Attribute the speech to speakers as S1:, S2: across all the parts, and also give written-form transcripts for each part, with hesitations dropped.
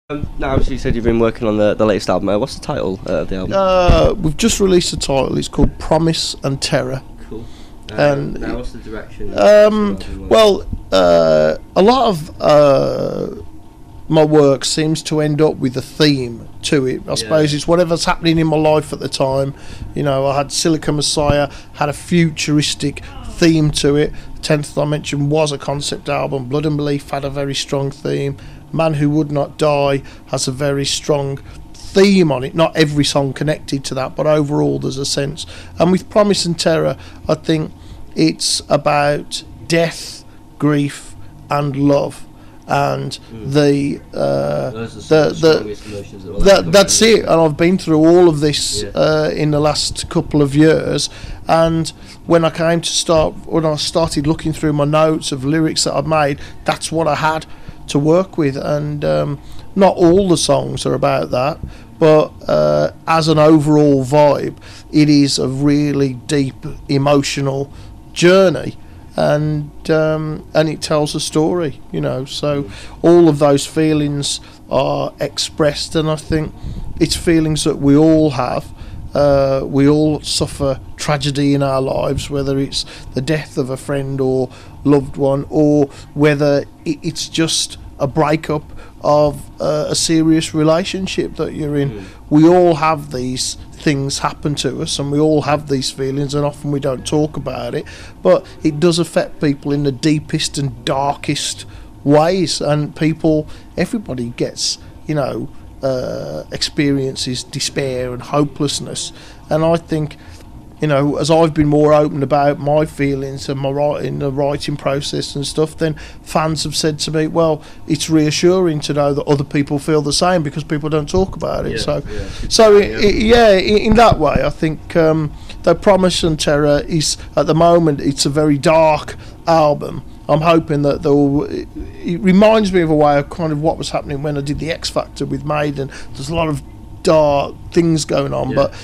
S1: Now, obviously, you said you've been working on the latest album. What's the title of the album?
S2: We've just released a title. It's called Promise and Terror.
S1: Cool.
S2: And
S1: now, what's the direction?
S2: A lot of my work seems to end up with a theme to it. I suppose it's whatever's happening in my life at the time. You know, I had Silica Messiah, had a futuristic theme to it. 10th Dimension was a concept album. Blood and Belief had a very strong theme. Man Who Would Not Die has a very strong theme on it. Not every song connected to that, but overall there's a sense. And with Promise and Terror, I think it's about death, grief and love. And that's it. And I've been through all of this in the last couple of years. And when I started looking through my notes of lyrics that I've made, that's what I had to work with. And not all the songs are about that, but as an overall vibe, it is a really deep emotional journey. And it tells a story, you know, so all of those feelings are expressed, and I think it's feelings that we all have. We all suffer tragedy in our lives, whether it's the death of a friend or loved one, or whether it's just a breakup of a serious relationship that you're in. We all have these things happen to us, and we all have these feelings, and often we don't talk about it, but it does affect people in the deepest and darkest ways. And everybody gets, you know, experiences despair and hopelessness. And I think, you know, as I've been more open about my feelings and in the writing process and stuff, then fans have said to me, well, it's reassuring to know that other people feel the same, because people don't talk about it. In that way, I think the Promise and Terror is, at the moment, it's a very dark album. I'm hoping that it reminds me of a way of kind of what was happening when I did the X Factor with Maiden. There's a lot of dark things going on, but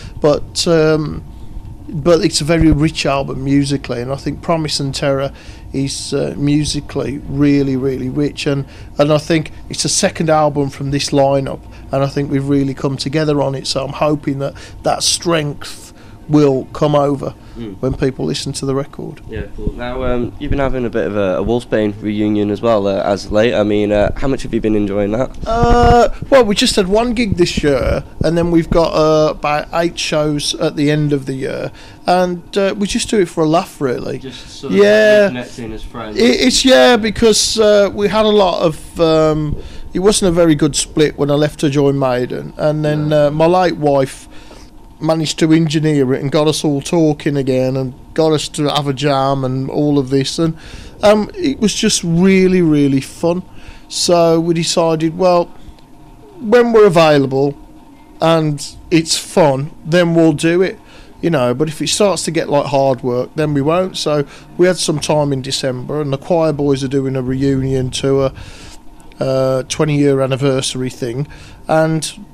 S2: it's a very rich album musically, and I think Promise and Terror is musically really, really rich, and I think it's the second album from this lineup, and I think we've really come together on it, so I'm hoping that strength will come over when people listen to the record.
S1: Yeah, cool. Now, you've been having a bit of a Wolfsbane reunion as well as of late. I mean, how much have you been enjoying that?
S2: Well, we just had one gig this year, and then we've got about 8 shows at the end of the year, and we just do it for a laugh, really.
S1: Just sort of reconnecting as friends.
S2: Because we had a lot of... it wasn't a very good split when I left to join Maiden, and then my late wife managed to engineer it and got us all talking again and got us to have a jam and all of this, and it was just really, really fun. So we decided, well, when we're available and it's fun, then we'll do it, you know, but if it starts to get like hard work, then we won't. So we had some time in December, and the Choir Boys are doing a reunion tour, 20-year anniversary thing, and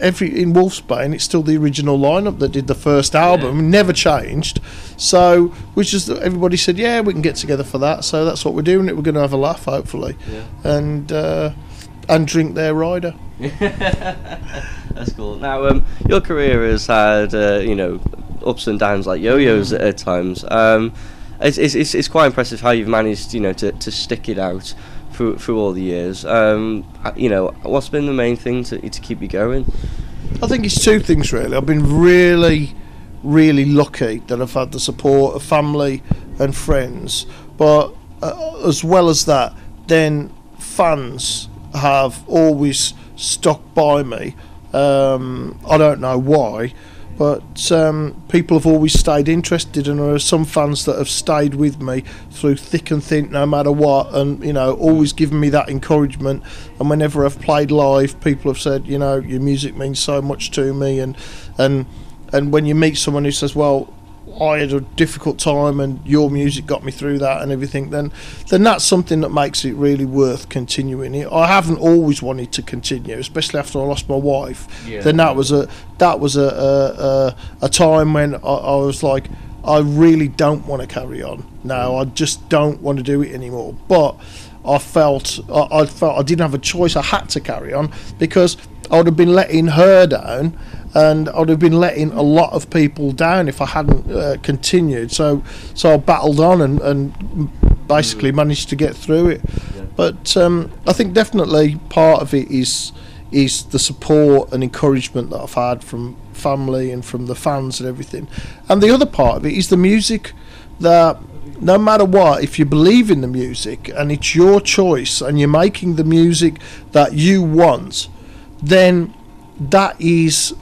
S2: in Wolfsbane, it's still the original lineup that did the first album, never changed. So everybody said, yeah, we can get together for that. So that's what we're doing. We're going to have a laugh, hopefully, and drink their rider.
S1: That's cool. Now, your career has had ups and downs like yo-yos at times. It's quite impressive how you've managed, to stick it out through all the years. What's been the main thing to keep you going?
S2: I think it's two things, really. I've been really, really lucky that I've had the support of family and friends, but as well as that, then fans have always stuck by me. I don't know why, but people have always stayed interested, and there are some fans that have stayed with me through thick and thin, no matter what, and always given me that encouragement. And whenever I've played live, people have said, your music means so much to me, and when you meet someone who says, well, I had a difficult time and your music got me through that and everything, then that's something that makes it really worth continuing it. I haven't always wanted to continue, especially after I lost my wife. Then that was a time when I was like, I really don't want to carry on now. I just don't want to do it anymore. But I felt I didn't have a choice. I had to carry on because I would have been letting her down, and I would have been letting a lot of people down if I hadn't continued. So I battled on and basically managed to get through it. Yeah. But I think definitely part of it is the support and encouragement that I've had from family and from the fans and everything. And the other part of it is the music, that no matter what, if you believe in the music and it's your choice and you're making the music that you want, then that is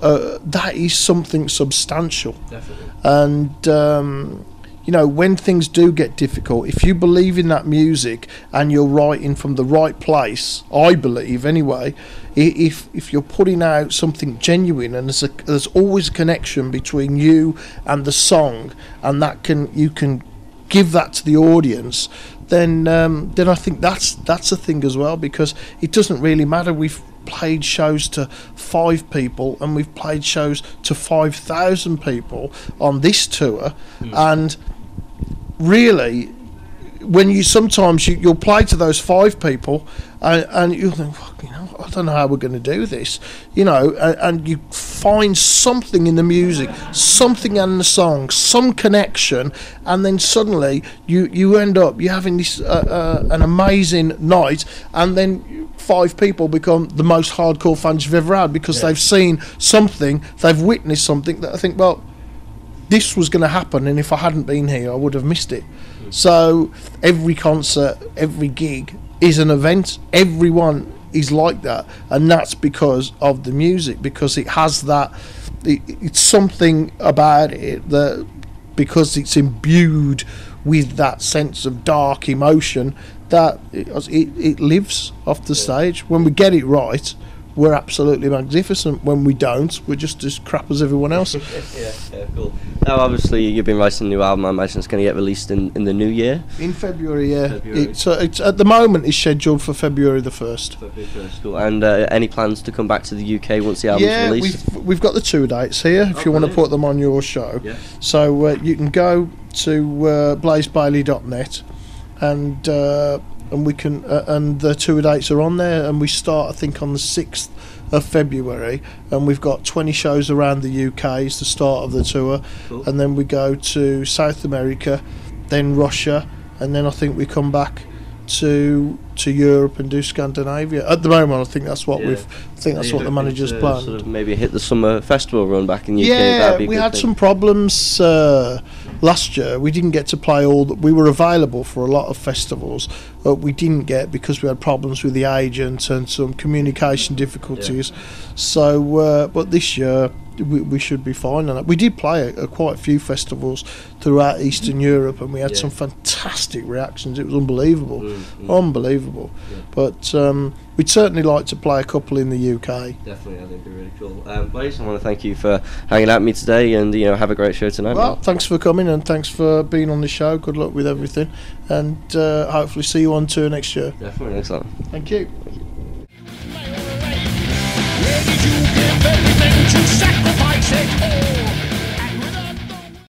S2: something substantial.
S1: Definitely.
S2: And you know, when things do get difficult, if you believe in that music and you're writing from the right place, I believe anyway, if you're putting out something genuine, and there's always a connection between you and the song, and you can give that to the audience, then I think that's a thing as well, because it doesn't really matter. We've played shows to 5 people and we've played shows to 5,000 people on this tour, and really, when you'll play to those 5 people and you'll think, you know, I don't know how we're going to do this, you know, and you find something in the music, something in the song, some connection, and then suddenly you end up having this an amazing night, and then 5 people become the most hardcore fans you've ever had, because they've seen something, they've witnessed something that I think, well, this was going to happen, and if I hadn't been here, I would have missed it. So every concert, every gig is an event. Everyone is like that, and that's because of the music, because it has that. It's something about it that, because it's imbued with that sense of dark emotion, that it lives off the stage. When we get it right, we're absolutely magnificent. When we don't, we're just as crap as everyone else.
S1: yeah, cool. Now, obviously, you've been writing a new album. I imagine it's going to get released in the new year.
S2: In February, yeah. It's at the moment it's scheduled for February the 1st.
S1: February 1st, cool. And any plans to come back to the UK once the album's released?
S2: Yeah, we've got the 2 dates here. If you want to put them on your show, so you can go to blazebayley.net and we can and the 2 dates are on there, and we start, I think, on the 6th of February, and we've got 20 shows around the UK. It's the start of the tour. Cool. And then we go to South America, then Russia, and then I think we come back to Europe and do Scandinavia. At the moment, I think that's what what the manager's planned.
S1: Sort of maybe hit the summer festival run back in the UK.
S2: Yeah, we had some problems last year. We didn't get to play all that. We were available for a lot of festivals, but we didn't get, because we had problems with the agent and some communication difficulties. So, but this year we should be fine on it. We did play quite a few festivals throughout Eastern Europe, and we had some fantastic reactions. It was unbelievable, unbelievable. Yeah. But we'd certainly like to play a couple in the UK.
S1: Definitely, I think they're really cool. Blaze, I want to thank you for hanging out with me today, and have a great show tonight.
S2: Well, thanks for coming, and thanks for being on the show. Good luck with everything, and hopefully see you on tour next year.
S1: Definitely, excellent.
S2: Thank you.
S3: Where did you give everything to sacrifice it all?